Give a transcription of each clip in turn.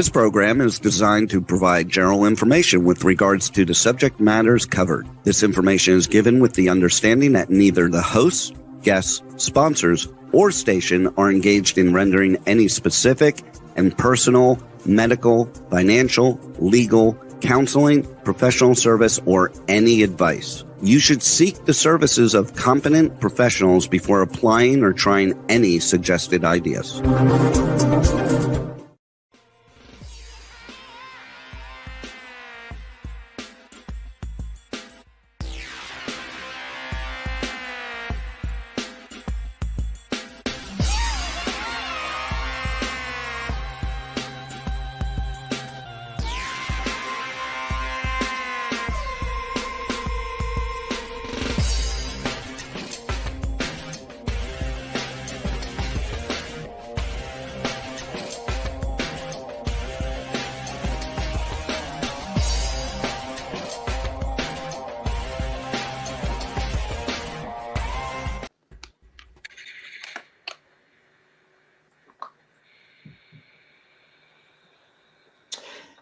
This program is designed to provide general information with regards to the subject matters covered. This information is given with the understanding that neither the hosts, guests, sponsors, or station are engaged in rendering any specific and personal, medical, financial, legal, counseling, professional service, or any advice. You should seek the services of competent professionals before applying or trying any suggested ideas.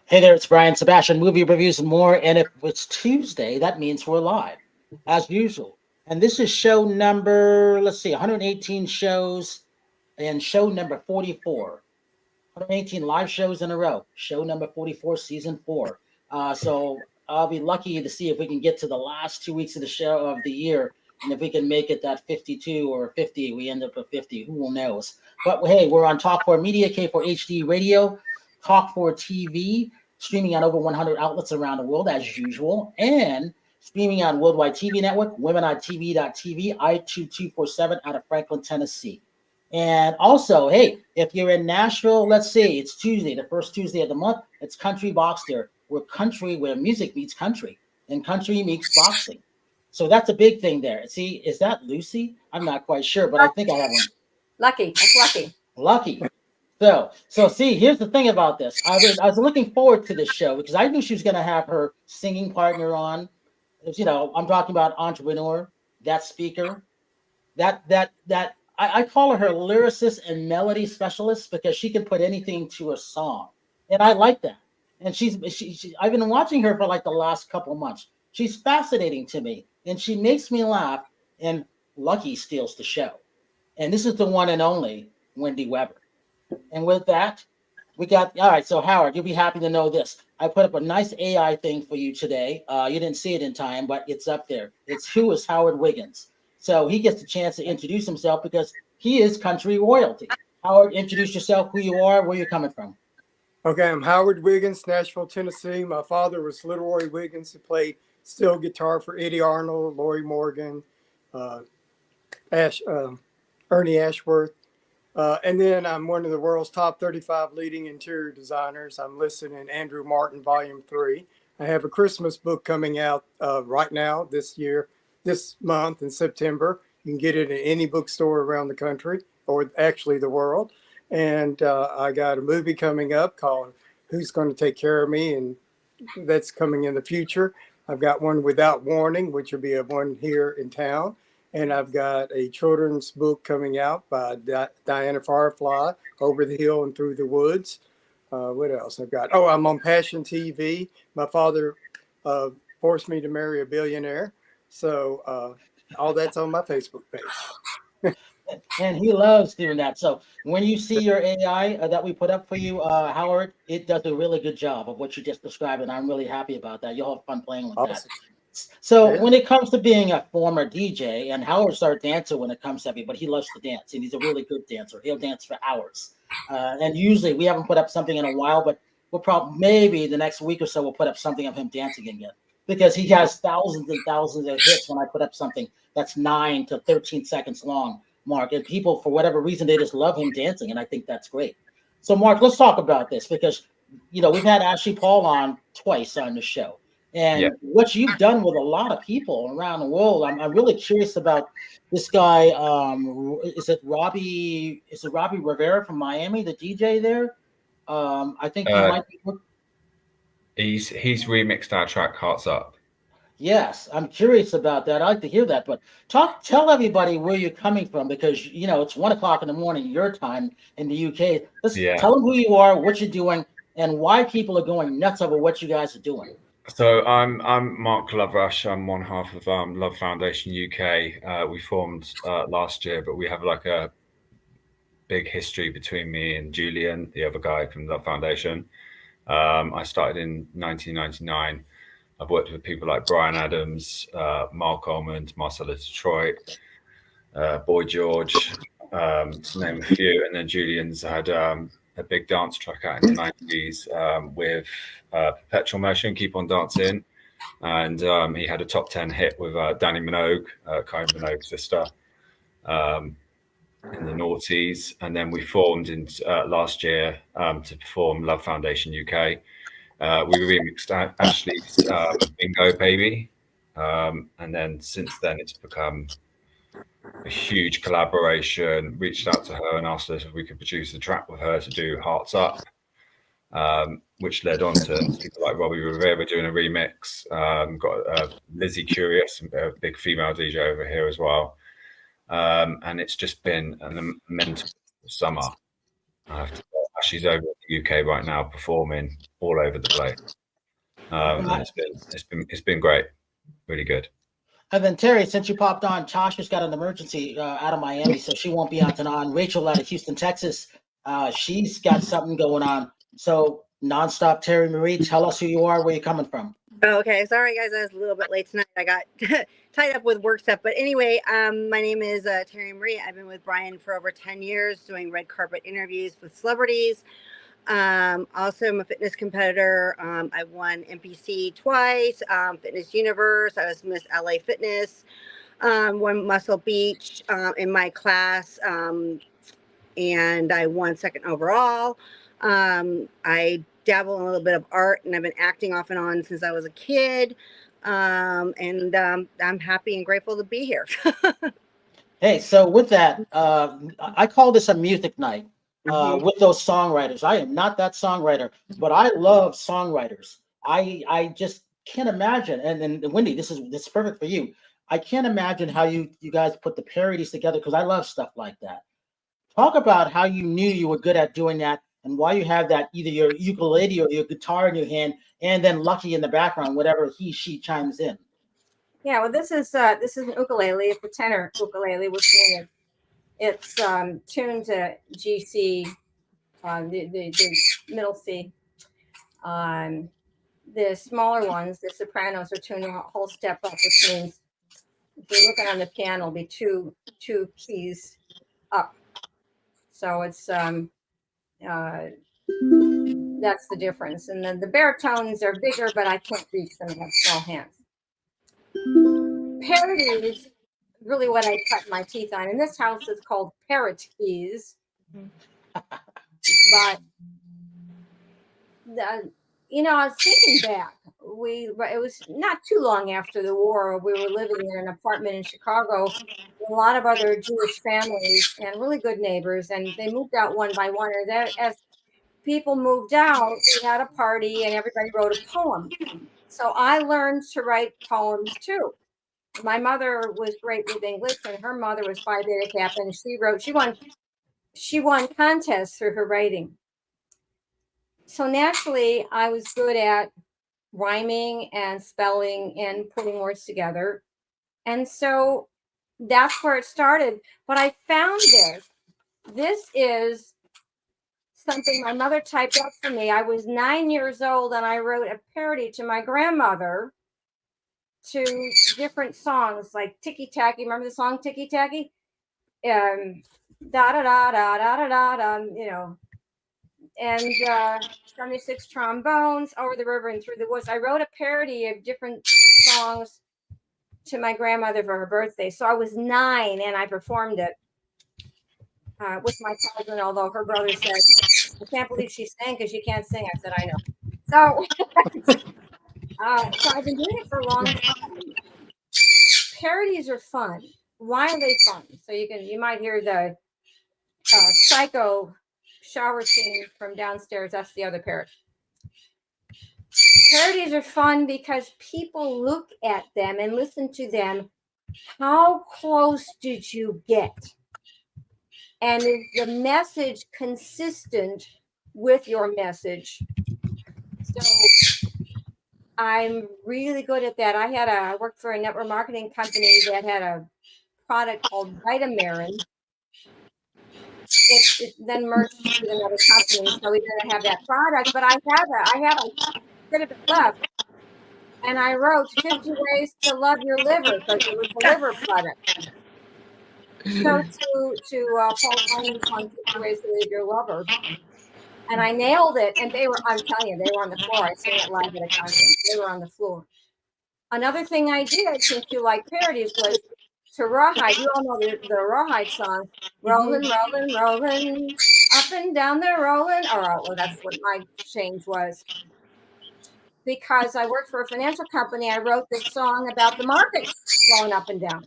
Hey there, it's Brian Sebastian, movie reviews and more. And if it's Tuesday, that means we're live, as usual. And this is show number, 118 shows and show number 44. 118 live shows in a row. Show number 44, season 4. So I'll be lucky to see if we can get to the last 2 weeks of the show of the year. And if we can make it that 52 or 50, we end up at 50. Who knows? But hey, we're on Talk 4 Media, K4 HD Radio, Talk 4 TV, streaming on over 100 outlets around the world as usual, and streaming on Worldwide TV Network, WomenOnTV.tv, I2247 out of Franklin, Tennessee. And also, hey, if you're in Nashville, let's see, it's Tuesday, the first Tuesday of the month, it's Country Boxster, where music meets country, and country meets boxing. So that's a big thing there. See, is that Lucy? I'm not quite sure, but I think I have one. Lucky, that's lucky. Lucky. So see, here's the thing about this. I was looking forward to this show because I knew she was going to have her singing partner on. You know, I'm talking about entrepreneur, that speaker, I call her lyricist and melody specialist because she can put anything to a song, and I like that. And I've been watching her for like the last couple of months. She's fascinating to me, and she makes me laugh. And Lucky steals the show, and this is the one and only Wendy Weber. And with that, we got, all right, so Howard, you'll be happy to know this. I put up a nice AI thing for you today. You didn't see it in time, but it's up there. It's Who is Howard Wiggins? So he gets a chance to introduce himself because he is country royalty. Howard, introduce yourself, who you are, where you're coming from. Okay, I'm Howard Wiggins, Nashville, Tennessee. My father was Little Rory Wiggins, who played steel guitar for Eddie Arnold, Lorrie Morgan, Ernie Ashworth. And then I'm one of the world's top 35 leading interior designers. I'm listed in Andrew Martin, Volume 3. I have a Christmas book coming out right now this month in September. You can get it at any bookstore around the country, or actually the world. And I got a movie coming up called Who's Going to Take Care of Me? And that's coming in the future. I've got one Without Warning, which will be a one here in town. And I've got a children's book coming out by Diana Firefly, Over the Hill and Through the Woods. What else I've got? Oh, I'm on Passion TV. My father forced me to marry a billionaire. So all that's on my Facebook page. And he loves doing that. So when you see your AI that we put up for you, Howard, it does a really good job of what you just described. And I'm really happy about that. You'll have fun playing with that. So when it comes to being a former DJ, and Howard's our dancer when it comes to everybody, he loves to dance, and he's a really good dancer. He'll dance for hours. And usually we haven't put up something in a while, but we'll probably maybe the next week or so we'll put up something of him dancing again, because he has thousands and thousands of hits when I put up something that's 9 to 13 seconds long, Mark. And people, for whatever reason, they just love him dancing, and I think that's great. So, Mark, let's talk about this because, we've had Ashley Paul on twice on the show. And what you've done with a lot of people around the world, I'm really curious about this guy. Is it Robbie Rivera from Miami, the DJ there? I think he might be. He's remixed our track "Hearts Up." Yes, I'm curious about that. I'd like to hear that. But tell everybody where you're coming from, because it's 1:00 in the morning your time in the UK. Tell them who you are, what you're doing, and why people are going nuts over what you guys are doing. So I'm Mark Loverush. I'm one half of Love Foundation UK. We formed last year, but we have like a big history between me and Julian, the other guy from Love Foundation. I started in 1999. I've worked with people like Brian Adams, Mark Almond, Marcella Detroit, Boy George, to name a few. And then Julian's had a big dance track out in the 90s with Perpetual Motion, Keep On Dancing. And he had a top 10 hit with Danny Minogue, Kylie Minogue's sister, in the noughties. And then we formed in last year to perform Love Foundation UK. We remixed Ashley's Bingo Baby. And then since then, it's become a huge collaboration. Reached out to her and asked her if we could produce a track with her to do Hearts Up, which led on to people like Rory Blueberry doing a remix. Got Lizzie Curious, a big female DJ over here as well. And it's just been an immense summer. I have to say. She's over in the UK right now performing all over the place. And it's been great, really good. And then Terry, since you popped on, Tasha's got an emergency out of Miami, so she won't be on tonight. Rachel out of Houston, Texas, she's got something going on. So nonstop, Terry Marie, tell us who you are, where you're coming from. Okay, sorry guys, I was a little bit late tonight. I got tied up with work stuff. But anyway, my name is Terry Marie. I've been with Brian for over 10 years doing red carpet interviews with celebrities. Also, I'm a fitness competitor. I've won NPC twice, Fitness Universe. I was Miss LA Fitness, won Muscle Beach in my class, and I won second overall. I dabble in a little bit of art, and I've been acting off and on since I was a kid. And I'm happy and grateful to be here. Hey, so with that, I call this a music night. With those songwriters. I am not that songwriter, but I love songwriters. I just can't imagine. And Wendy, this is perfect for you. I can't imagine how you guys put the parodies together, because I love stuff like that. Talk about how you knew you were good at doing that, and why you have that, either your ukulele or your guitar in your hand, and then Lucky in the background, whatever she chimes in. Yeah, well, this is an ukulele. It's a tenor ukulele, which means it's tuned to G C, the middle C. The smaller ones, the sopranos, are tuned a whole step up, which means if you're looking on the piano, it'll be two keys up. So it's that's the difference. And then the baritones are bigger, but I can't reach them. I have small hands. Parody is really what I cut my teeth on. In this house, it's called parrot keys. But I was thinking back. It was not too long after the war. We were living in an apartment in Chicago with a lot of other Jewish families and really good neighbors, and they moved out one by one. And as people moved out, we had a party, and everybody wrote a poem. So I learned to write poems too. My mother was great with English, and her mother was Phi Beta Kappa, and she won contests through her writing. So naturally, I was good at rhyming and spelling and putting words together. And so that's where it started. But I found this. This is something my mother typed up for me. I was 9 years old, and I wrote a parody to my grandmother to different songs like Ticky Tacky. Remember the song Ticky Tacky? Da da da da da da da da, and 76 trombones, Over the River and Through the Woods. I wrote a parody of different songs to my grandmother for her birthday. So I was 9, and I performed it with my cousin, although her brother said, I can't believe she sang because she can't sing. I said, I know. So, so I've been doing it for a long time. Parodies are fun. Why are they fun? So you might hear the Psycho shower scene from downstairs. That's the other parrot. Parodies are fun because people look at them and listen to them. How close did you get? And is the message consistent with your message. So I'm really good at that. I worked for a network marketing company that had a product called Vitamarin. It then merged with another company, so we didn't have that product. But I have a bit of it left, and I wrote 50 ways to love your liver because it was a liver product. So to Paul Simon's song 50 Ways to Leave Your Lover, and I nailed it. And I'm telling you, they were on the floor. I sang it live at a conference. They were on the floor. Another thing I did, since you like parodies, was to rawhide. You all know the rawhide song, rolling, rolling, rolling, up and down the rolling. Well, that's what my change was. Because I worked for a financial company, I wrote this song about the markets going up and down.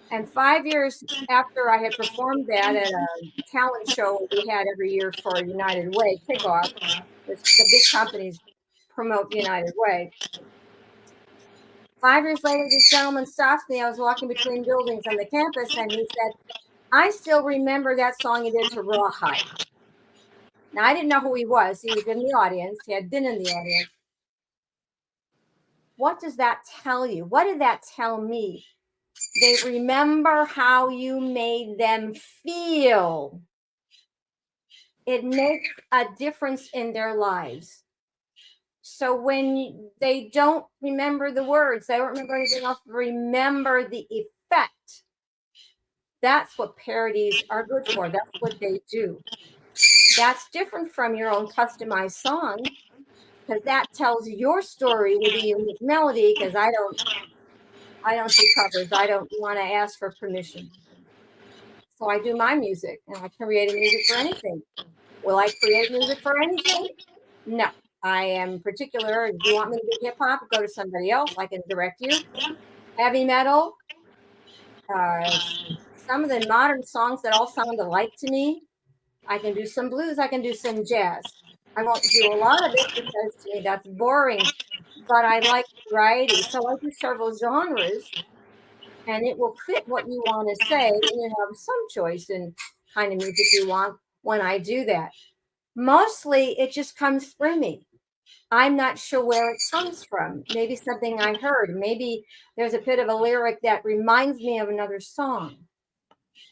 And 5 years after I had performed that at a talent show we had every year for United Way kickoff, which the big companies promote United Way. 5 years later, this gentleman stopped me. I was walking between buildings on the campus, and he said, I still remember that song you did to Rawhide. Now, I didn't know who he was. He was in the audience. He had been in the audience. What does that tell you? What did that tell me? They remember how you made them feel. It makes a difference in their lives. So when they don't remember the words, they don't remember anything else, remember the effect. That's what parodies are good for. That's what they do. That's different from your own customized song, because that tells your story with a unique melody, because I don't do covers. I don't want to ask for permission. So I do my music, and I create music for anything. Will I create music for anything? No. I am particular. If you want me to do hip hop, go to somebody else. I can direct you. Heavy metal, some of the modern songs that all sound alike to me. I can do some blues. I can do some jazz. I won't do a lot of it because to me that's boring. But I like variety, so I do several genres, and it will fit what you want to say, and you have some choice in kind of music you want when I do that. Mostly, it just comes through me. I'm not sure where it comes from. Maybe something I heard. Maybe there's a bit of a lyric that reminds me of another song.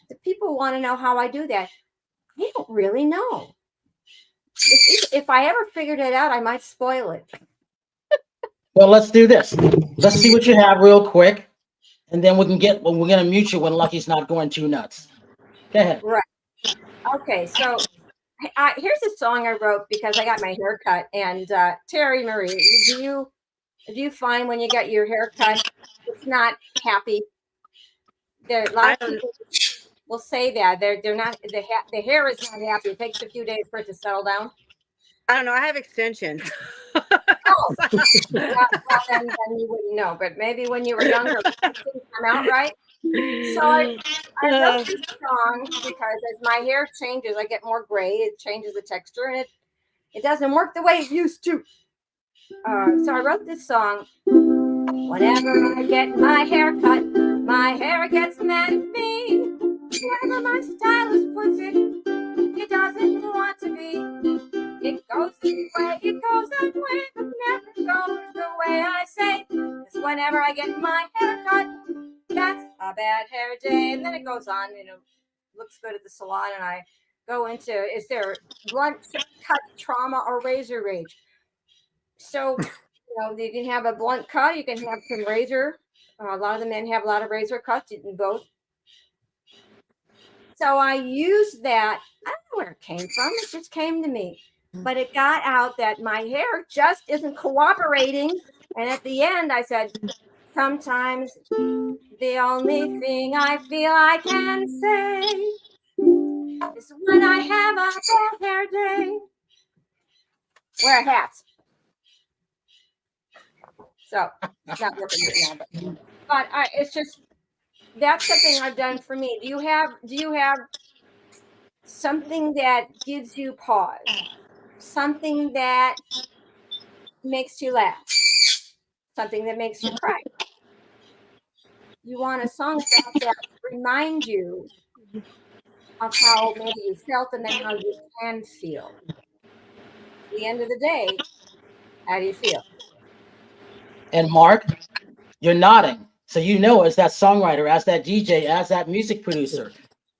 The people want to know how I do that. I don't really know. If I ever figured it out, I might spoil it. Well, let's do this. Let's see what you have real quick, and then we're gonna mute you when Lucky's not going too nuts. Go ahead. Right. Okay. So here's a song I wrote because I got my hair cut. And Terry Marie, do you find when you get your hair cut, it's not happy? There, a lot of people will say that they're not. The hair is not happy. It takes a few days for it to settle down. I don't know. I have extensions. Oh, well, then you wouldn't know. But maybe when you were younger, it didn't come out right. So I wrote this song because as my hair changes, I get more gray. It changes the texture, and it doesn't work the way it used to. So I wrote this song. Whenever I get my hair cut, my hair gets mad at me. Whenever my stylist puts it doesn't want to be. It goes this way, it goes that way, but never goes the way I say. Because whenever I get my hair cut, that's a bad hair day. And then it goes on, looks good at the salon, and I go into, is there blunt cut trauma or razor rage? So, you can have a blunt cut, you can have some razor. A lot of the men have a lot of razor cuts, you can both. So I used that. I don't know where it came from. It just came to me. But it got out that my hair just isn't cooperating. And at the end, I said, sometimes the only thing I feel I can say is when I have a bad hair day. Wear hats. So it's not working right now, but it's just, that's something I've done for me. Do you have something that gives you pause? Something that makes you laugh? Something that makes you cry? You want a song that reminds you of how maybe you felt and then how you can feel. At the end of the day, how do you feel? And Mark, you're nodding. So you know, as that songwriter, as that DJ, as that music producer,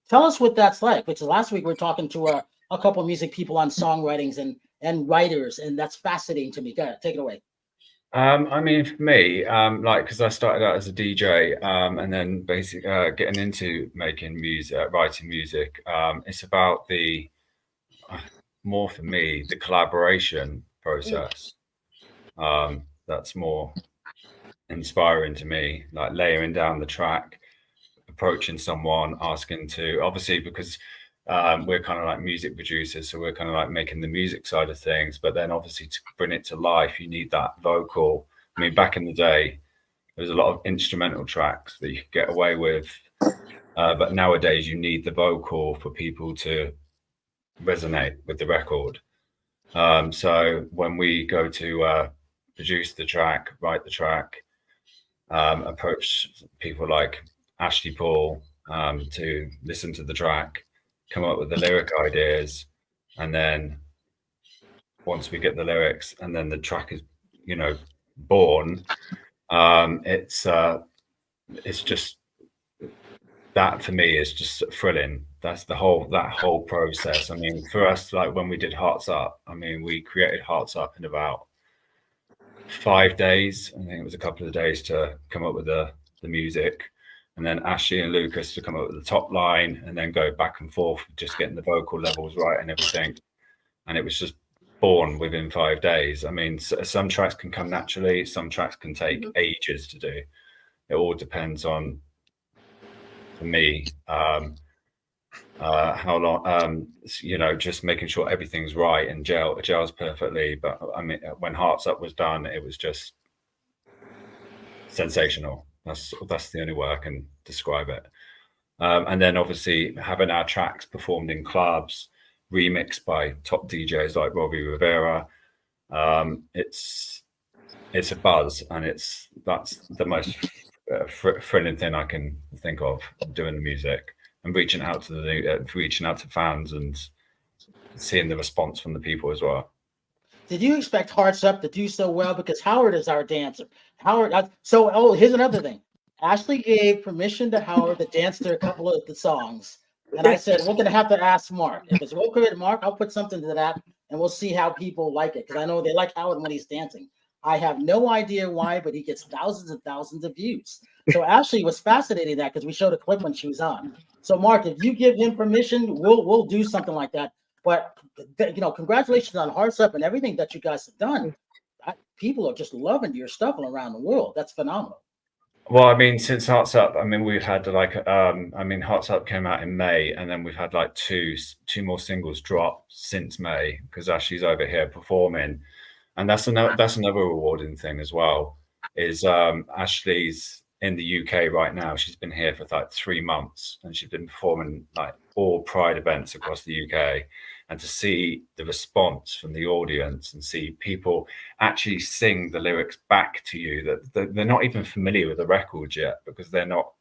tell us what that's like. Because last week we were talking to a couple of music people on songwritings and writers, and that's fascinating to me. Go ahead, take it away. I mean, for me, like, because I started out as a DJ, and then basically getting into making music, writing music. It's about the more for me the collaboration process. That's more inspiring to me, like layering down the track, approaching someone, asking to, obviously, because we're kind of like music producers, so we're kind of like making the music side of things, but then obviously to bring it to life you need that vocal. I mean, back in the day there was a lot of instrumental tracks that you could get away with, but nowadays you need the vocal for people to resonate with the record. So when we go to produce the track, write the track, approach people like Ashley Paul to listen to the track, come up with the lyric ideas, and then once we get the lyrics and then the track is, you know, born, it's just, that for me is just thrilling. That's that whole process. I mean, for us, like when we did Hearts Up, I mean, we created Hearts Up in about 5 days. I think it was a couple of days to come up with the music, and then Ashley and Lucas to come up with the top line, and then go back and forth, just getting the vocal levels right and everything. And it was just born within 5 days. I mean, some tracks can come naturally, some tracks can take ages to do. It all depends on, for me, how long, you know, just making sure everything's right and gels perfectly. But I mean, when Hearts Up was done, it was just sensational. That's the only way I can describe it. And then obviously having our tracks performed in clubs, remixed by top DJs like Rory Rivera, it's a buzz, and that's the most thrilling thing I can think of, doing the music and reaching out to fans and seeing the response from the people as well. Did you expect Hearts Up to do so well? Because Howard is our dancer. Howard. Here's another thing. Ashley gave permission to Howard to dance to a couple of the songs, and I said we're going to have to ask Mark. If it's okay with Mark, I'll put something to that, and we'll see how people like it. Because I know they like Howard when he's dancing. I have no idea why, but he gets thousands and thousands of views. So Ashley was fascinating that because we showed a clip when she was on. So Mark, if you give him permission, we'll do something like that. But you know, congratulations on Hearts Up and everything that you guys have done. People are just loving your stuff all around the world. That's phenomenal. Well, I mean, since Hearts Up, I mean, we've had like, I mean, Hearts Up came out in May, and then we've had like two more singles drop since May, because Ashley's over here performing, and that's another rewarding thing as well. Is Ashley's in the UK right now. She's been here for like 3 months, and she's been performing like all Pride events across the UK. And to see the response from the audience and see people actually sing the lyrics back to you, that they're not even familiar with the records yet because they're not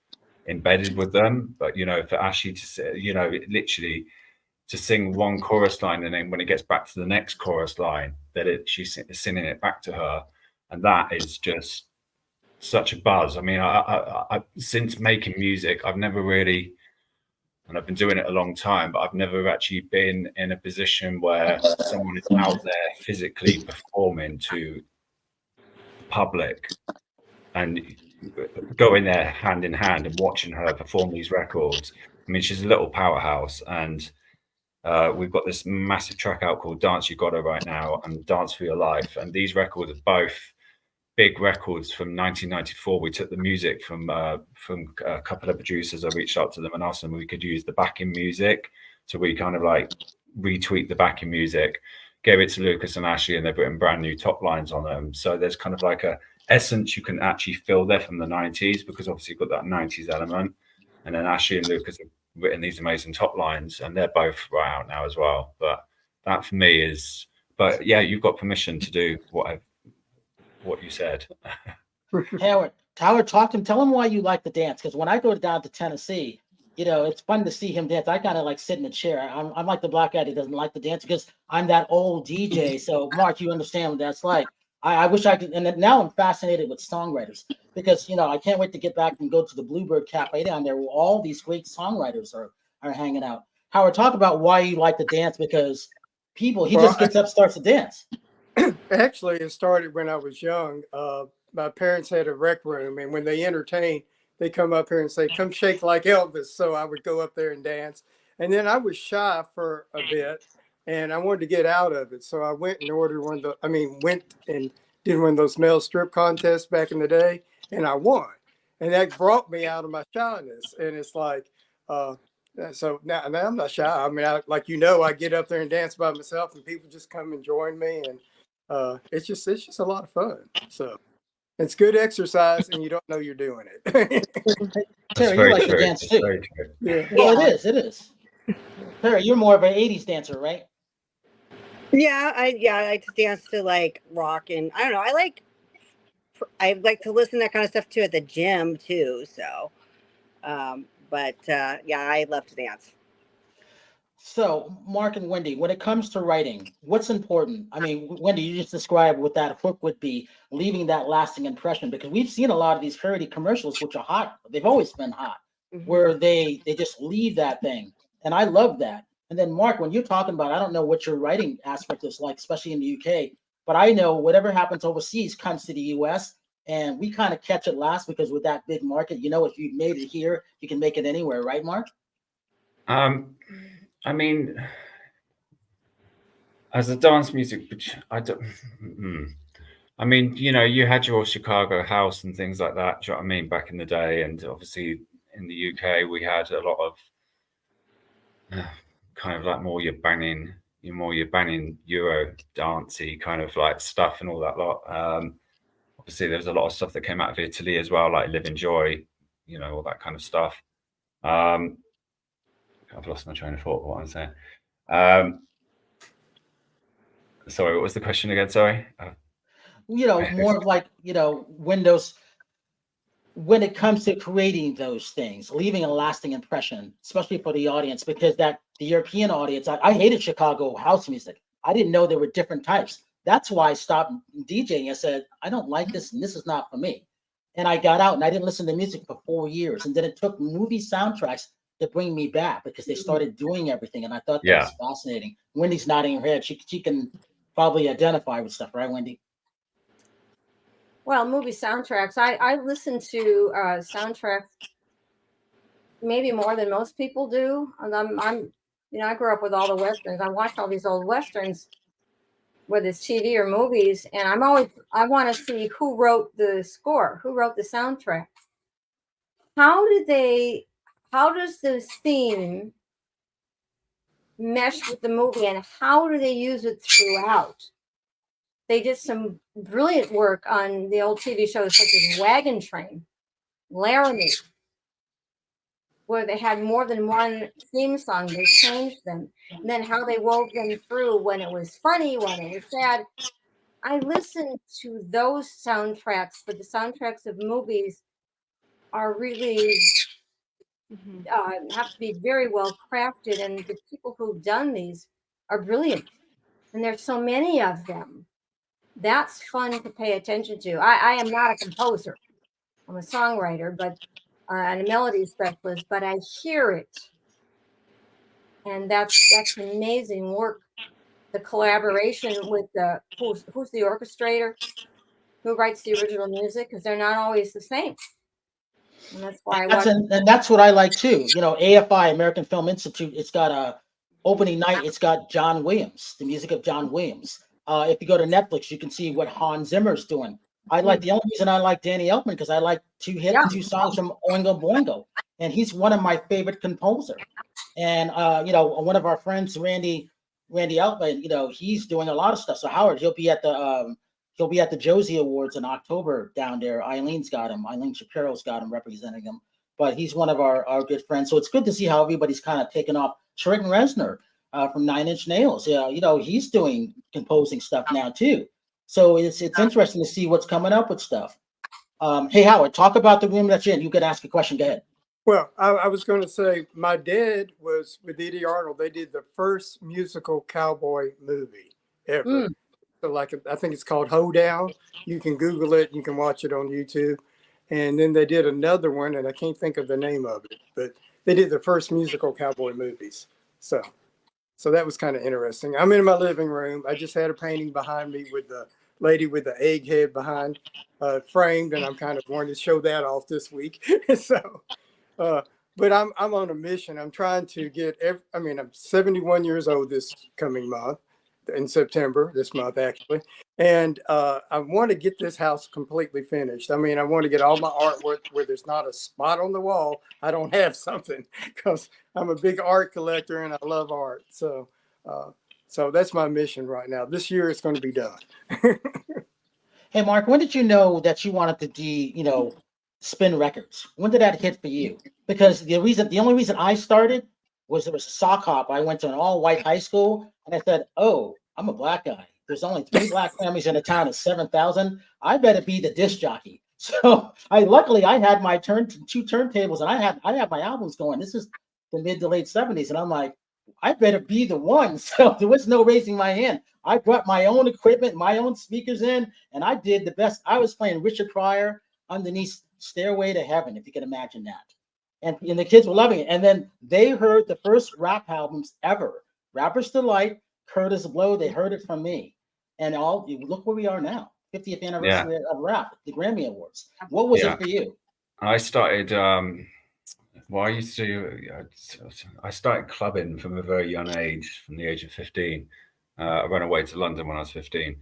embedded with them. But, you know, for Ashley to, you know, literally to sing one chorus line, and then when it gets back to the next chorus line, that she's singing it back to her. And that is just such a buzz. I mean, I since making music, I've never really, and I've been doing it a long time, but I've never actually been in a position where someone is out there physically performing to the public and going there hand in hand and watching her perform these records. I mean, she's a little powerhouse, and we've got this massive track out called Dance You Gotta right now and Dance for Your Life. And these records are both big records from 1994. We took the music from a couple of producers. I reached out to them and asked them if we could use the backing music. So we kind of like retweaked the backing music, gave it to Lucas and Ashley, and they've written brand new top lines on them. So there's kind of like a essence you can actually feel there from the 90s, because obviously you've got that 90s element. And then Ashley and Lucas have written these amazing top lines, and they're both right out now as well. But that for me is, but yeah, you've got permission to do what you said. Howard, talk to him. Tell him why you like the dance. Because when I go down to Tennessee, it's fun to see him dance. I kind of like sit in a chair. I'm like the black guy that doesn't like to dance because I'm that old DJ. So, Mark, you understand what that's like. I wish I could. And now I'm fascinated with songwriters because, I can't wait to get back and go to the Bluebird Cafe down there where all these great songwriters are hanging out. Howard, talk about why you like to dance because he just gets up, starts to dance. Actually, it started when I was young. My parents had a rec room, and when they entertained, they come up here and say, "Come shake like Elvis." So I would go up there and dance. And then I was shy for a bit, and I wanted to get out of it. So I went and went and did one of those male strip contests back in the day, and I won. And that brought me out of my shyness. And it's like, so now I'm not shy. I mean, I get up there and dance by myself, and people just come and join me, and it's just a lot of fun. So it's good exercise, and you don't know you're doing it. Terry, you like to dance too. Yeah. Well, it is. Terry, you're more of an 80s dancer, right? Yeah, I like to dance to like rock, and I don't know. I like to listen to that kind of stuff too at the gym too. So, yeah, I love to dance. So, Mark and Wendy, when it comes to writing, what's important? I mean, Wendy, you just described what that hook would be, leaving that lasting impression, because we've seen a lot of these parody commercials, which are hot. They've always been hot, where they just leave that thing. And I love that. And then, Mark, when you're talking about, I don't know what your writing aspect is like, especially in the UK, but I know whatever happens overseas comes to the US, and we kind of catch it last because with that big market, if you made it here, you can make it anywhere, right, Mark? I mean, as a dance music, I don't. I mean, you had your Chicago house and things like that. Do you know what I mean? Back in the day, and obviously in the UK, we had a lot of kind of like more your banging Euro dancey kind of like stuff and all that lot. Obviously, there was a lot of stuff that came out of Italy as well, like Live Enjoy, all that kind of stuff. I've lost my train of thought. What I'm saying. Sorry, what was the question again? Sorry. More of like, Windows, when it comes to creating those things, leaving a lasting impression, especially for the audience, because the European audience, I hated Chicago house music. I didn't know there were different types. That's why I stopped DJing. I said, I don't like this, and this is not for me. And I got out and I didn't listen to music for 4 years. And then it took movie soundtracks to bring me back because they started doing everything. And I thought that was fascinating. Wendy's nodding her head. She can probably identify with stuff, right, Wendy? Well, movie soundtracks. I listen to soundtracks maybe more than most people do. And I grew up with all the westerns. I watched all these old westerns, whether it's TV or movies, and I want to see who wrote the score, who wrote the soundtrack. How does the theme mesh with the movie, and how do they use it throughout? They did some brilliant work on the old TV shows such as Wagon Train, Laramie, where they had more than one theme song. They changed them. And then how they wove them through when it was funny, when it was sad. I listen to those soundtracks, but the soundtracks of movies are really have to be very well crafted. And the people who've done these are brilliant. And there's so many of them. That's fun to pay attention to. I am not a composer. I'm a songwriter, but and a melody specialist, but I hear it. And that's amazing work. The collaboration with who's the orchestrator, who writes the original music, because they're not always the same. And that's why and that's what I like too. AFI, American Film Institute, it's got a opening night. It's got John Williams, the music of John Williams. If you go to Netflix, you can see what Hans Zimmer's doing. The only reason I like Danny Elfman because I like two songs from Oingo Boingo, and he's one of my favorite composers. And one of our friends, Randy Elfman, he's doing a lot of stuff. So Howard, he'll be at the Josie Awards in October down there. Eileen Shapiro's got him representing him, but he's one of our good friends. So it's good to see how everybody's kind of taken off. Trenton Reznor from Nine Inch Nails, he's doing composing stuff now too. So it's interesting to see what's coming up with stuff. Hey Howard, talk about the room that you're in. You can ask a question. Go ahead. Well, I was going to say my dad was with Eddie Arnold. They did the first musical cowboy movie ever. Mm. So, like, I think it's called Hoedown. You can Google it. You can watch it on YouTube. And then they did another one, and I can't think of the name of it, but they did the first musical cowboy movies. So that was kind of interesting. I'm in my living room. I just had a painting behind me with the lady with the egg head behind, framed, and I'm kind of wanting to show that off this week. So. But I'm on a mission. I'm trying to get I'm 71 years old this coming month, in September, this month actually. And I want to get this house completely finished. I want to get all my artwork where there's not a spot on the wall I don't have something, because I'm a big art collector and I love art. So that's my mission right now. This year it's going to be done. Hey, Mark, when did you know that you wanted to spin records? When did that hit for you? Because the only reason I started was there was a sock hop. I went to an all-white high school, and I said, "Oh, I'm a black guy. There's only 3 black families in a town of 7,000. I better be the disc jockey." So luckily I had my two turntables, and I had my albums going. This is the mid to late 70s, and I'm like, I better be the one. So there was no raising my hand. I brought my own equipment, my own speakers in, and I did the best. I was playing Richard Pryor underneath Stairway to Heaven, if you can imagine that. And the kids were loving it. And then they heard the first rap albums ever. Rapper's Delight, Curtis Blow, they heard it from me. And look where we are now, 50th anniversary of rap, the Grammy Awards. What was it for you? I started, I started clubbing from a very young age, from the age of 15. I ran away to London when I was 15.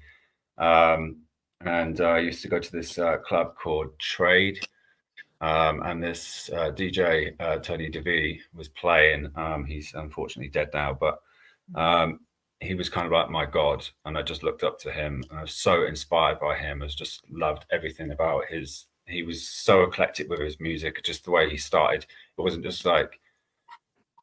And I used to go to this club called Trade. And this DJ, Tony DeVee, was playing. He's unfortunately dead now, but he was kind of like my God. And I just looked up to him. And I was so inspired by him. I just loved everything about he was so eclectic with his music, just the way he started. It wasn't just like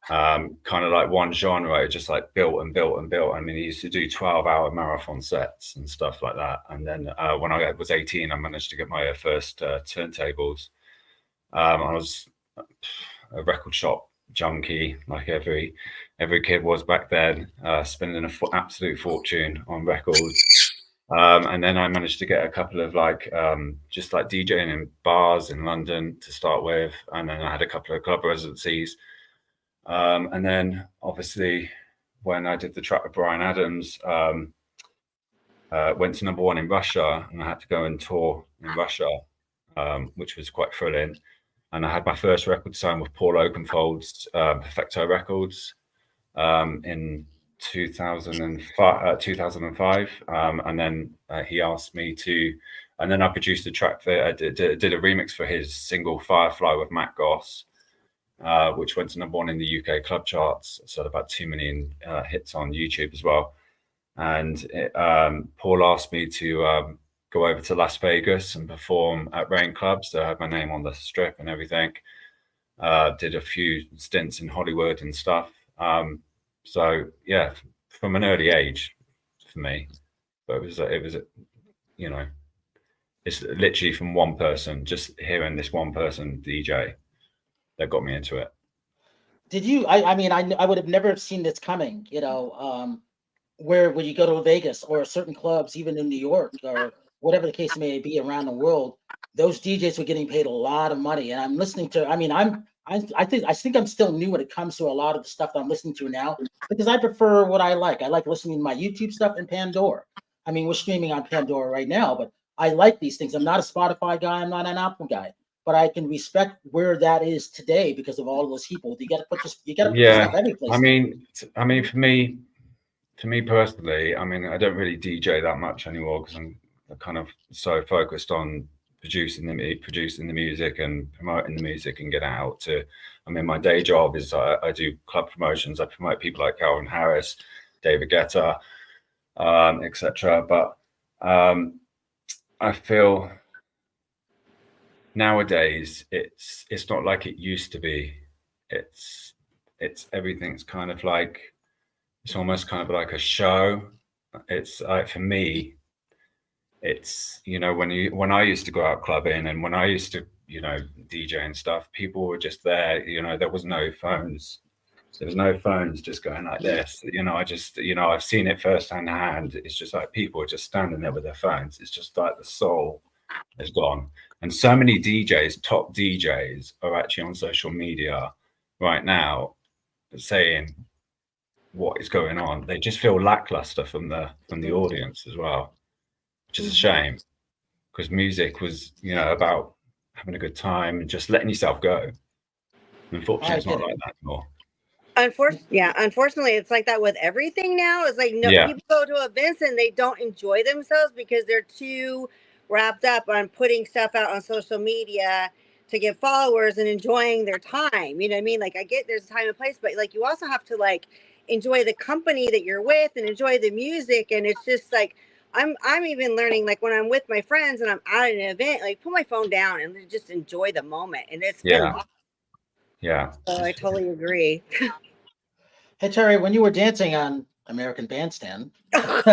kind of like one genre. It just like built and built and built. I mean, he used to do 12-hour marathon sets and stuff like that. And then when I was 18, I managed to get my first turntables. I was a record shop junkie, like every kid was back then, spending an absolute fortune on records. And then I managed to get a couple of just like DJing in bars in London to start with, and then I had a couple of club residencies. And then obviously when I did the track with Bryan Adams, went to #1 in Russia, and I had to go and tour in Russia, which was quite thrilling. And I had my first record signed with Paul Oakenfold's Perfecto Records in 2005. And then he asked me to, and then I produced a track for, I did a remix for his single Firefly with Matt Goss, which went to #1 in the UK club charts. So about 2 million hits on YouTube as well. And Paul asked me to go over to Las Vegas and perform at Rain Clubs. So I had my name on the strip and everything. Did a few stints in Hollywood and stuff. So yeah, from an early age for me, but it was it's literally from one person, just hearing this one person DJ that got me into it. Did you? I would have never seen this coming. Where when you go to Vegas or certain clubs, even in New York or whatever the case may be around the world, those DJs were getting paid a lot of money. And I'm listening to. I think I'm still new when it comes to a lot of the stuff that I'm listening to now, because I prefer what I like. I like listening to my YouTube stuff and Pandora. We're streaming on Pandora right now, but I like these things. I'm not a Spotify guy. I'm not an Apple guy, but I can respect where that is today because of all of those people. You got to put this stuff every place. For me personally, I don't really DJ that much anymore because I'm kind of so focused on producing the music and promoting the music and getting out to. My day job is I do club promotions. I promote people like Calvin Harris, David Guetta, etc. But I feel nowadays it's not like it used to be. It's everything's kind of like, it's almost kind of like a show. It's for me, it's when I used to go out clubbing and when I used to DJ and stuff, people were just there. There was no phones. There was no phones just going like this. I've seen it hand. It's just like people are just standing there with their phones. It's just like the soul is gone. And so many DJs, top DJs, are actually on social media right now saying what is going on. They just feel lackluster from the audience as well, which is a shame, because music was, about having a good time and just letting yourself go. Unfortunately, it's not like that anymore. Unfortunately, it's like that with everything now. It's like people go to events and they don't enjoy themselves because they're too wrapped up on putting stuff out on social media to get followers and enjoying their time. You know what I mean? Like, I get there's a time and place, but like you also have to like enjoy the company that you're with and enjoy the music. And it's just like I'm even learning, like when I'm with my friends and I'm at an event, like put my phone down and just enjoy the moment. And it's been lost. Yeah. So I totally agree. Hey, Terry, when you were dancing on American Bandstand back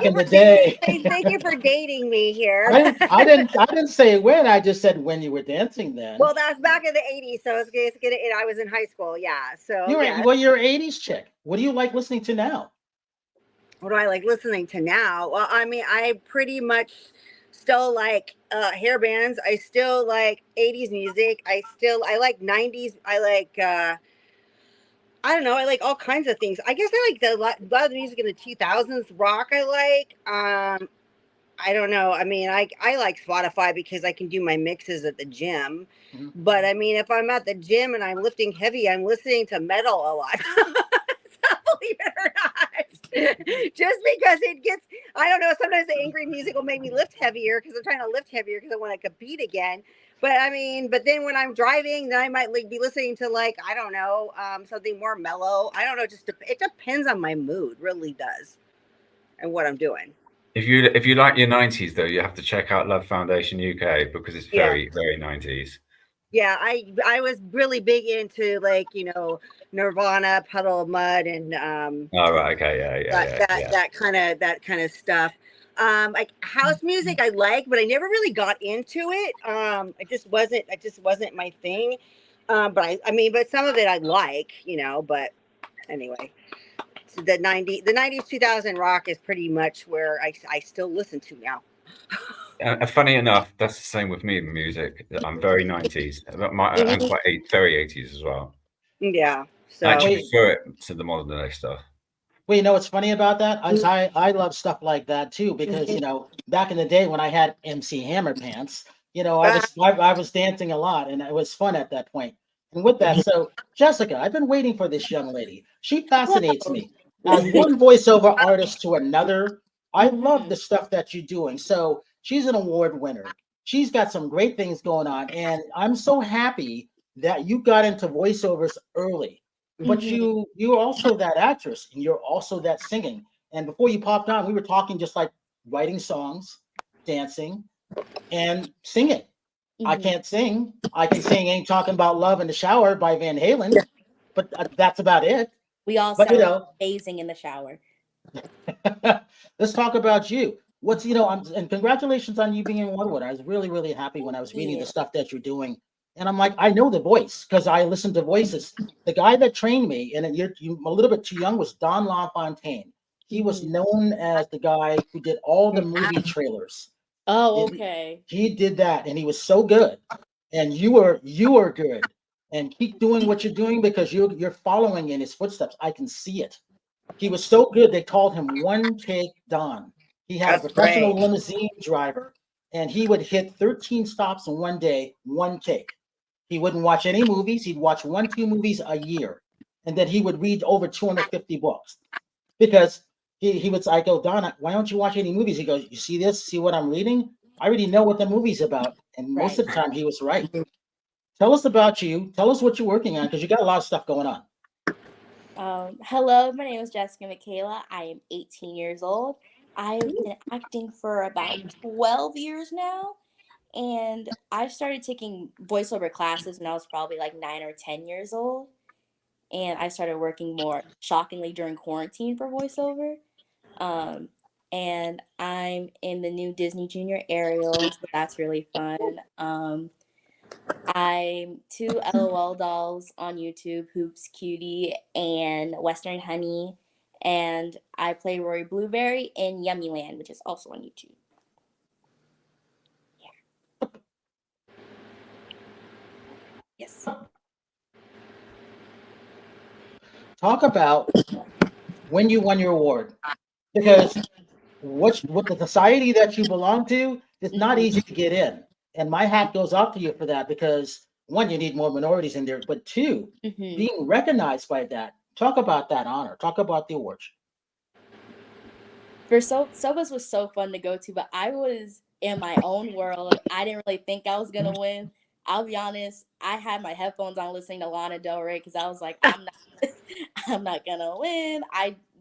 in the day. Thank you for dating me here. I didn't say when. I just said when you were dancing then. Well, that's back in the 80s. So I was in high school. Yeah. So you're an 80s chick. What do you like listening to now? What do I like listening to now? Well, I mean, I pretty much still like hair bands. I still like 80s music. I like 90s. I like I don't know. I like all kinds of things. I guess I like a lot of the music in the 2000s. Rock I like. I don't know. I mean, I like Spotify because I can do my mixes at the gym. Mm-hmm. But I mean, if I'm at the gym and I'm lifting heavy, I'm listening to metal a lot. Believe it or not. Just because it gets, I don't know, sometimes the angry music will make me lift heavier because I'm trying to lift heavier because I want to compete again. But I mean, but then when I'm driving, then I might be listening to like, I don't know, something more mellow. I don't know, it depends on my mood, really does, and what I'm doing. If you like your 90s though, you have to check out Love Foundation UK because it's very, very 90s. Yeah, I was really big into like, Nirvana, Puddle of Mud, and oh right, okay, that kind of stuff. Like house music I like, but I never really got into it. It just wasn't my thing. But but some of it I like, but anyway. So the 90s 2000 rock is pretty much where I still listen to now. Funny enough, that's the same with me in music. I'm very 90s. I'm quite very 80s as well. Yeah. So I actually prefer it to the modern day stuff. Well, you know what's funny about that? I love stuff like that too, because back in the day when I had MC Hammer pants, I was dancing a lot and it was fun at that point. And with that, so Jessica, I've been waiting for this young lady. She fascinates me. As one voiceover artist to another, I love the stuff that you're doing. So she's an award winner. She's got some great things going on. And I'm so happy that you got into voiceovers early. But you're also that actress and you're also that singing. And before you popped on, we were talking just like writing songs, dancing, and singing. I can't sing. I can sing Ain't Talking About Love in the Shower by Van Halen, but that's about it. We all sound amazing in the shower. Let's talk about you. What's, and congratulations on you being in Woodward. I was really, really happy when I was reading the stuff that you're doing. And I'm like, I know the voice because I listened to voices. The guy that trained me, and you're a little bit too young, was Don LaFontaine. He was known as the guy who did all the movie trailers. Oh, okay. He did that, and he was so good. And you are good. And keep doing what you're doing because you're following in his footsteps. I can see it. He was so good. They called him One Take Don. He had a professional limousine driver, and he would hit 13 stops in one day, one take. He wouldn't watch any movies. He'd watch 1-2 movies a year. And then he would read over 250 books because he would, I go, Don, why don't you watch any movies? He goes, you see this? See what I'm reading? I already know what the movie's about. And most of the time he was right. Tell us about you. Tell us what you're working on because you got a lot of stuff going on. Hello, my name is Jessica Mikayla. I am 18 years old. I've been acting for about 12 years now. And I started taking voiceover classes when I was probably like 9 or 10 years old. And I started working more shockingly during quarantine for voiceover. and I'm in the new Disney Junior Ariel, so that's really fun. I'm two LOL dolls on YouTube, Hoops Cutie and Western Honey, and I play Rory Blueberry in Yummiland, which is also on YouTube. Yeah. Yes. Talk about when you won your award, because what the society that you belong to is not easy to get in, and my hat goes off to you for that, because one, you need more minorities in there, but two, being recognized by that. Talk about that honor. Talk about the awards. For Soba's was so fun to go to, but I was in my own world. I didn't really think I was gonna win. I'll be honest, I had my headphones on listening to Lana Del Rey because I was like, I'm not I'm not gonna win.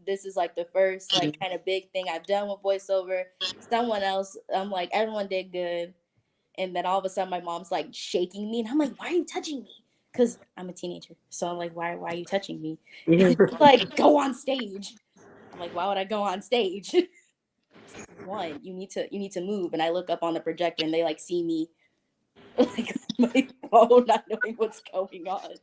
This is like the first like kind of big thing I've done with voiceover. Someone else, I'm like, everyone did good. And then all of a sudden my mom's like shaking me and I'm like, why are you touching me? Because I'm a teenager. So I'm like, why are you touching me? Like, go on stage. I'm like, why would I go on stage? One, you need to move. And I look up on the projector and they like see me like my phone, not knowing what's going on.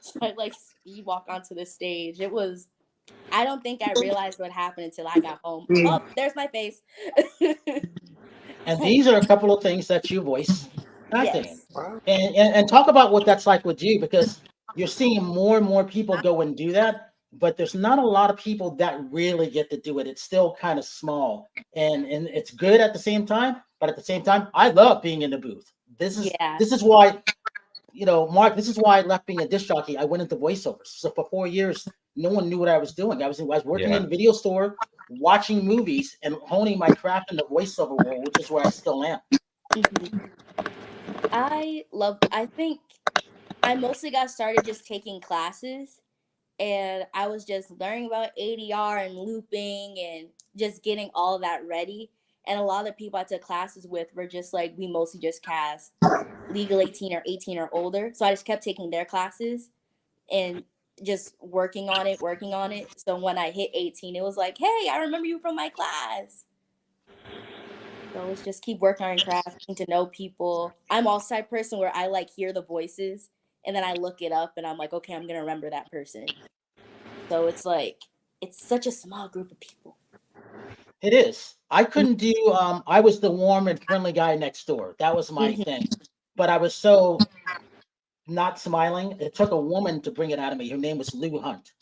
So I like speed walk onto the stage. I don't think I realized what happened until I got home. Oh, there's my face. And these are a couple of things that you voice acting in. Yes. And talk about what that's like with you, because you're seeing more and more people go and do that, but there's not a lot of people that really get to do it. It's still kind of small, and it's good at the same time. But at the same time, I love being in the booth. This is why, Mark. This is why I left being a disc jockey. I went into voiceovers. So for 4 years, no one knew what I was doing. I was working in a video store, watching movies, and honing my craft in the voiceover world, which is where I still am. I think I mostly got started just taking classes, and I was just learning about ADR and looping and just getting all of that ready. And a lot of the people I took classes with were just like, we mostly just cast legal 18 or 18 or older. So I just kept taking their classes and just working on it. So when I hit 18, it was like, hey, I remember you from my class. So it's just keep working on craft, getting to know people. I'm also the type person where I like hear the voices and then I look it up and I'm like, okay, I'm gonna remember that person. So it's like it's such a small group of people. It is. I couldn't do. I was the warm and friendly guy next door. That was my thing. But I was so not smiling. It took a woman to bring it out of me. Her name was Lou Hunt,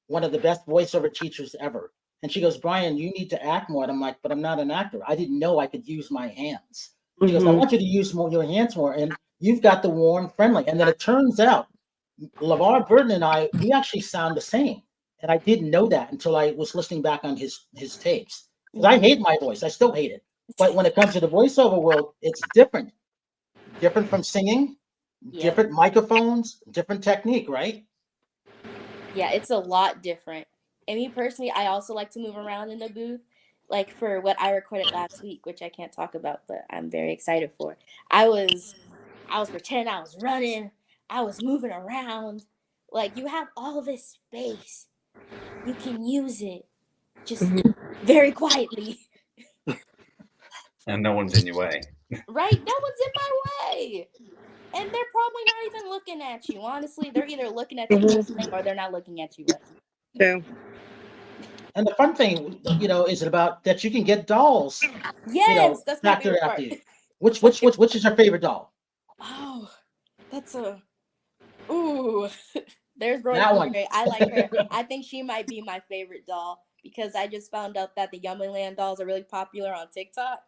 one of the best voiceover teachers ever. And she goes, Brian, you need to act more. And I'm like, but I'm not an actor. I didn't know I could use my hands. She goes, I want you to use your hands more. And you've got the warm, friendly. And then it turns out, LeVar Burton and I, we actually sound the same. And I didn't know that until I was listening back on his tapes. Because I hate my voice. I still hate it. But when it comes to the voiceover world, it's different. Different from singing, different microphones, different technique, right? Yeah, it's a lot different. And me personally, I also like to move around in the booth. Like for what I recorded last week, which I can't talk about, but I'm very excited for. I was pretending I was running. I was moving around. Like you have all this space. You can use it. Just very quietly. And no one's in your way. Right? No one's in my way. And they're probably not even looking at you. Honestly, they're either looking at the or they're not looking at you. True. And the fun thing, is about that you can get dolls. Yes, that's my favorite part. Which is your favorite doll? Oh, that's there's Rory That one. Blueberry. I like her. I think she might be my favorite doll because I just found out that the Yummiland dolls are really popular on TikTok.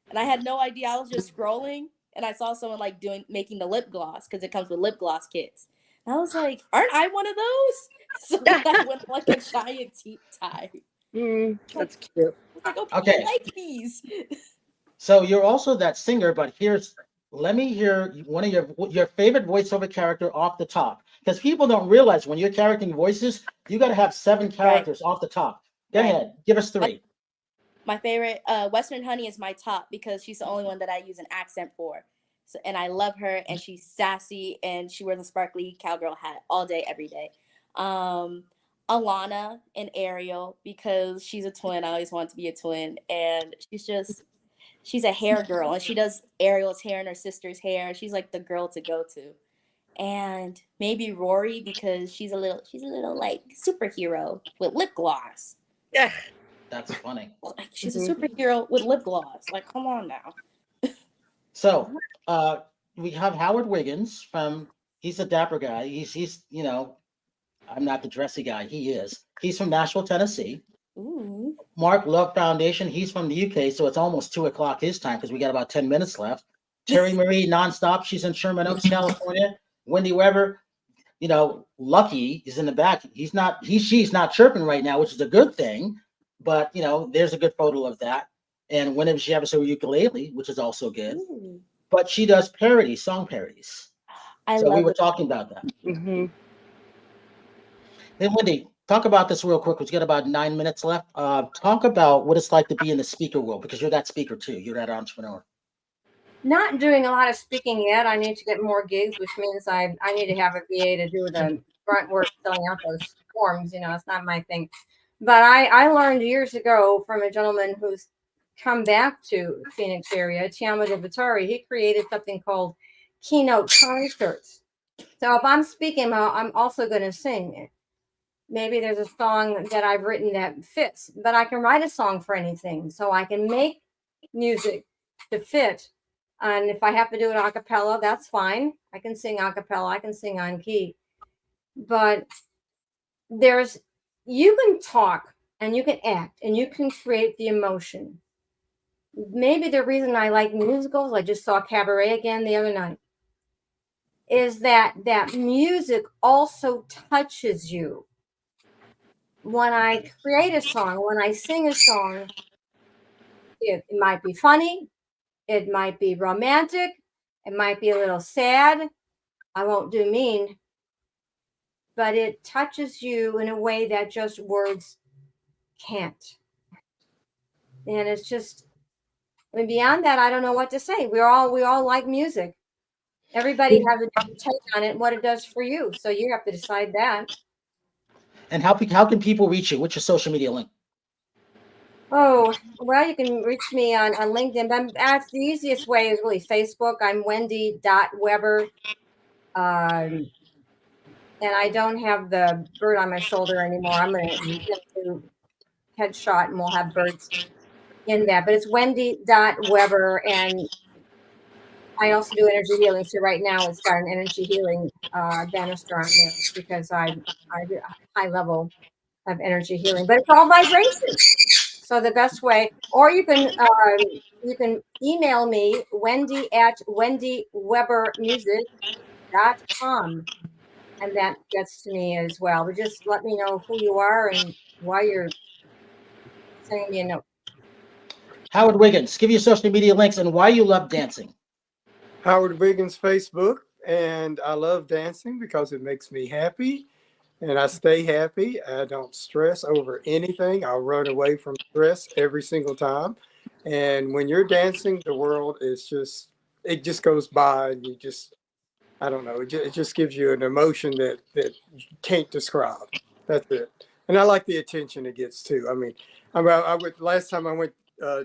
And I had no idea. I was just scrolling and I saw someone like making the lip gloss because it comes with lip gloss kits. And I was like, aren't I one of those? So I went like a giant deep dive. That's cute. I was like, oh, people like these. So you're also that singer, but let me hear one of your favorite voiceover character off the top, because people don't realize when you're charactering voices, you got to have 7 characters off the top. Go ahead, give us 3. My favorite, Western Honey is my top because she's the only one that I use an accent for. So, and I love her, and she's sassy, and she wears a sparkly cowgirl hat all day, every day. Alanna and Ariel, because she's a twin. I always wanted to be a twin. And she's a hair girl, and she does Ariel's hair and her sister's hair. She's like the girl to go to. And maybe Rory, because she's a little like superhero with lip gloss. Yeah. That's funny. Like, she's a superhero with lip gloss. Like, come on now. So we have Howard Wiggins he's a dapper guy. He's I'm not the dressy guy. He is. He's from Nashville, Tennessee. Ooh. Mark Love Foundation. He's from the UK, so it's almost 2:00 his time because we got about 10 minutes left. Terry Marie Nonstop. She's in Sherman Oaks, California. Wendy Weber. Lucky is in the back. She's not chirping right now, which is a good thing. But there's a good photo of that. And whenever she has her ukulele, which is also good. Ooh. But she does song parodies. So we were talking about that. Mm-hmm. Then Wendy, talk about this real quick. We've got about 9 minutes left. Talk about what it's like to be in the speaker world, because you're that speaker too. You're that entrepreneur. Not doing a lot of speaking yet. I need to get more gigs, which means I need to have a VA to do the grunt work, filling out those forms. It's not my thing. But I learned years ago from a gentleman who's come back to Phoenix area, Tiamo DeVitari. He created something called keynote concerts. So if I'm speaking, I'm also going to sing. Maybe there's a song that I've written that fits, but I can write a song for anything. So I can make music to fit. And if I have to do it a cappella, that's fine. I can sing a cappella. I can sing on key. But you can talk and you can act and you can create the emotion. Maybe the reason I like musicals, I just saw Cabaret again the other night, is that music also touches you. When I create a song, when I sing a song, it might be funny, it might be romantic, it might be a little sad. I won't do mean, but it touches you in a way that just words can't. And it's just, beyond that, I don't know what to say. We all like music. Everybody has a different take on it and what it does for you. So you have to decide that. And how can people reach you? What's your social media link? Oh, well, you can reach me on LinkedIn. But that's the easiest way is really Facebook. I'm Wendy.Weber. And I don't have the bird on my shoulder anymore. I'm going to do headshot and we'll have birds in that. But it's Wendy.Weber. And I also do energy healing. So right now it's got an energy healing banister on there because I do a high level of energy healing. But it's all vibration. So the best way, or you can email me, wendy@wendywebermusic.com. And that gets to me as well. But just let me know who you are and why you're sending me a note. Howard Wiggins, give your social media links and why you love dancing. Howard Wiggins Facebook, and I love dancing because it makes me happy, and I stay happy. I don't stress over anything. I'll run away from stress every single time. And when you're dancing, the world is it just goes by, and you just, I don't know, it just gives you an emotion that you can't describe. That's it. And I like the attention it gets too. I mean, last time I went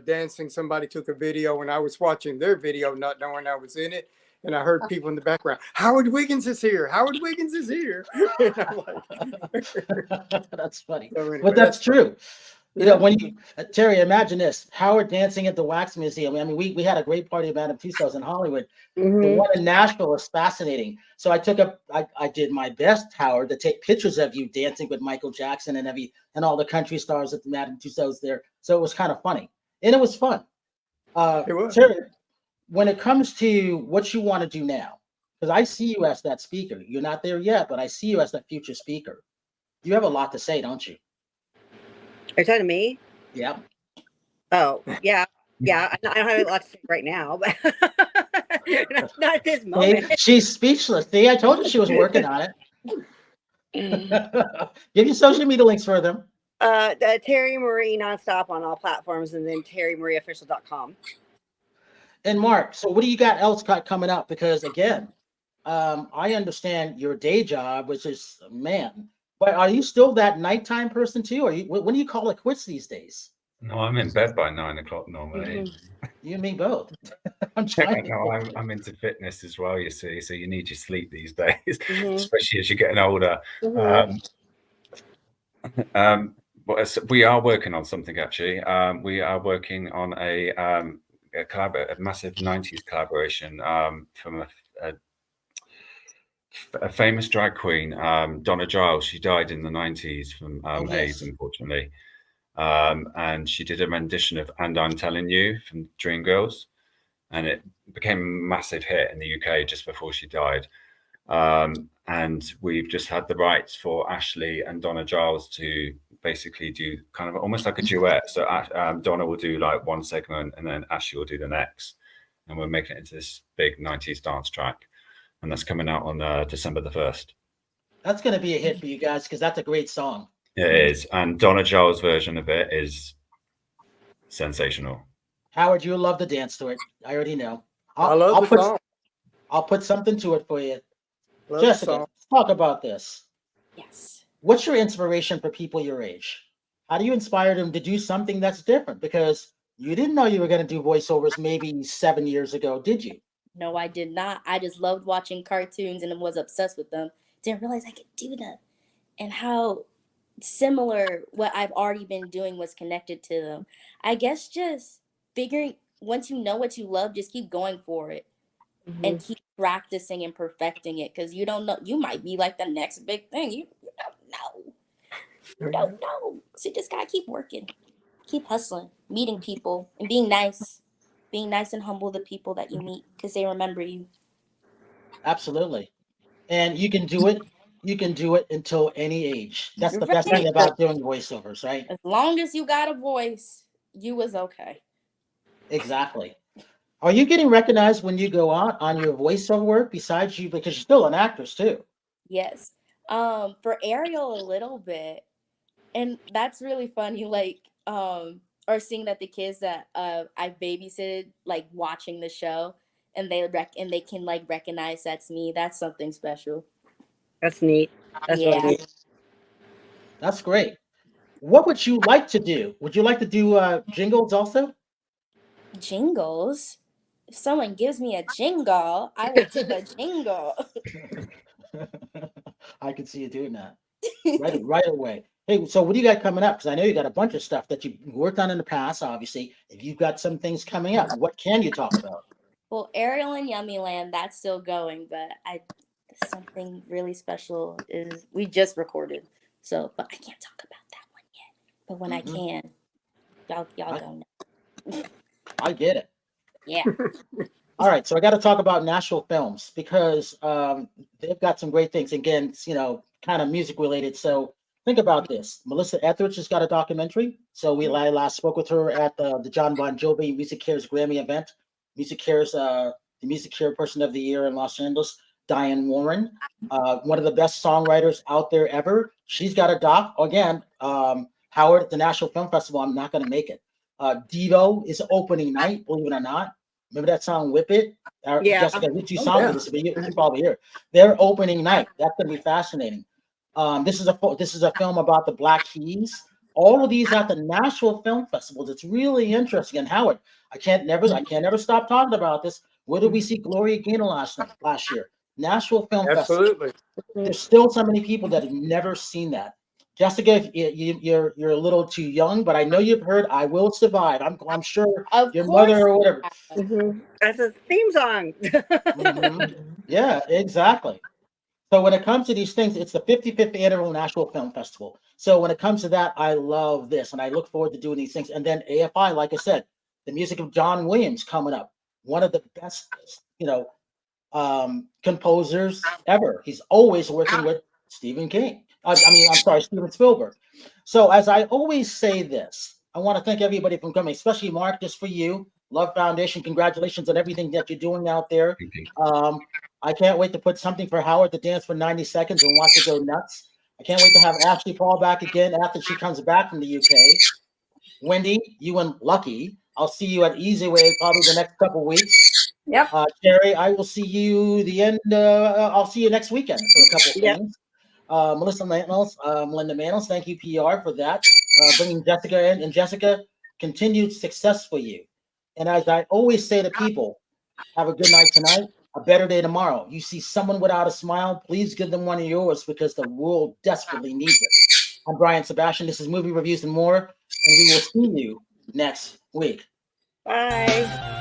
dancing, somebody took a video and I was watching their video, not knowing I was in it. And I heard people in the background, Howard Wiggins is here. Howard Wiggins is here. And I'm like, that's funny. So anyway, but that's true. Yeah. When you, Terry, imagine this, Howard dancing at the Wax Museum. I mean, we had a great party at Madame Tussauds in Hollywood. Mm-hmm. The one in Nashville was fascinating. So I did my best, Howard, to take pictures of you dancing with Michael Jackson and all the country stars at the Madame Tussauds there. So it was kind of funny. And it was fun. It was. Terry, when it comes to what you want to do now, because I see you as that speaker. You're not there yet, but I see you as that future speaker. You have a lot to say, don't you? Are you talking to me? Yeah. Oh, yeah. Yeah. I don't have a lot to say right now, but not at this moment. Hey, she's speechless. See, I told you she was working on it. Give your social media links for them. Terry Marie Nonstop on all platforms, and then terrymarieofficial.com. And Mark, so what do you got else coming up? Because again, I understand your day job, which is, man, But are you still that nighttime person too? Or when do you call it quits these days? No, I'm in bed by 9 o'clock normally. Mm-hmm. You and me both. I'm Yeah, trying. no, I'm into fitness as well, you see. So you need your sleep these days, Mm-hmm. especially as you're getting older. Mm-hmm. But we are working on something actually. We are working on a massive 90s collaboration from a famous drag queen, Donna Giles. She died in the 90s from AIDS, unfortunately. And she did a rendition of And I'm Telling You from Dreamgirls, and it became a massive hit in the UK just before she died. And we've just had the rights for Ashley and Donna Giles to basically do kind of almost like a duet. So Donna will do like one segment and then Ashley will do the next. And we're making it into this big 90s dance track. And that's coming out on December the 1st. That's going to be a hit for you guys because that's a great song. It is. And Donna Giles' version of it is sensational. Howard, you'll love to dance to it. I already know. I love the song. I'll put something to it for you. Love Jessica, let's talk about this. Yes. What's your inspiration for people your age? How do you inspire them to do something that's different? Because you didn't know you were going to do voiceovers maybe 7 years ago, did you? No, I did not. I just loved watching cartoons and was obsessed with them. Didn't realize I could do them. And how similar what I've already been doing was connected to them. I guess just figuring, once you know what you love, just keep going for it. Mm-hmm. And keep practicing and perfecting it, because you don't know, you might be like the next big thing. You don't know. So you just gotta keep working, keep hustling, meeting people, and being nice and humble to people that you meet, because they remember you. Absolutely. And you can do it. You can do it until any age. That's the best thing about doing voiceovers, right? As long as you got a voice, you was okay. Exactly. Are you getting recognized when you go out on your voiceover work besides you, because you're still an actress too? Yes. For Ariel a little bit. And that's really funny, like, or seeing that the kids that I babysitted, like watching the show, and they can like recognize that's me. That's something special. That's neat. That's really neat. That's great. What would you like to do? Would you like to do jingles also? Jingles? If someone gives me a jingle, I will take a jingle. I can see you doing that right away. Hey, so what do you got coming up? Because I know you got a bunch of stuff that you worked on in the past, obviously. If you've got some things coming up, what can you talk about? Well, Ariel and Yummiland, that's still going, but something really special is we just recorded. So, but I can't talk about that one yet. But when I can, y'all go now. I get it. Yeah. All right, so I got to talk about Nashville Films because they've got some great things. Again, kind of music related. So think about this. Melissa Etheridge has got a documentary. So I last spoke with her at the John Bon Jovi Music Cares Grammy event. Music Cares, the Music Care Person of the Year in Los Angeles, Diane Warren, one of the best songwriters out there ever. She's got a doc. Again, Howard at the Nashville Film Festival. I'm not going to make it. Devo is opening night, believe it or not. Remember that song, Whip It? Yeah. Jessica, you sound this, but you probably hear. Their opening night. That's going to be fascinating. This is a film about the Black Keys. All of these at the Nashville Film Festival. It's really interesting. And Howard, I can't never stop talking about this. Where did we see Gloria Gaynor last year? Nashville Film Festival. Absolutely. There's still so many people that have never seen that. Jessica, you're a little too young, but I know you've heard "I Will Survive." I'm sure your mother or whatever. Mm-hmm. That's a theme song. Yeah, exactly. So when it comes to these things, it's the 55th annual Nashville Film Festival. So when it comes to that, I love this, and I look forward to doing these things. And then AFI, like I said, the music of John Williams coming up, one of the best, composers ever. He's always working with Stephen King. Steven Spielberg. So as I always say this, I want to thank everybody for coming, especially Mark, just for you. Love Foundation, congratulations on everything that you're doing out there. I can't wait to put something for Howard to dance for 90 seconds and watch it go nuts. I can't wait to have Ashley Paul back again after she comes back from the UK. Wendy, you and Lucky, I'll see you at Easy Way probably the next couple weeks. Yep. Terry, I will see you I'll see you next weekend for a couple of things. Melissa Manos, Melinda Manos, thank you, PR, for that. Bringing Jessica in. And Jessica, continued success for you. And as I always say to people, have a good night tonight, a better day tomorrow. You see someone without a smile, please give them one of yours because the world desperately needs it. I'm Brian Sebastian. This is Movie Reviews and More, and we will see you next week. Bye.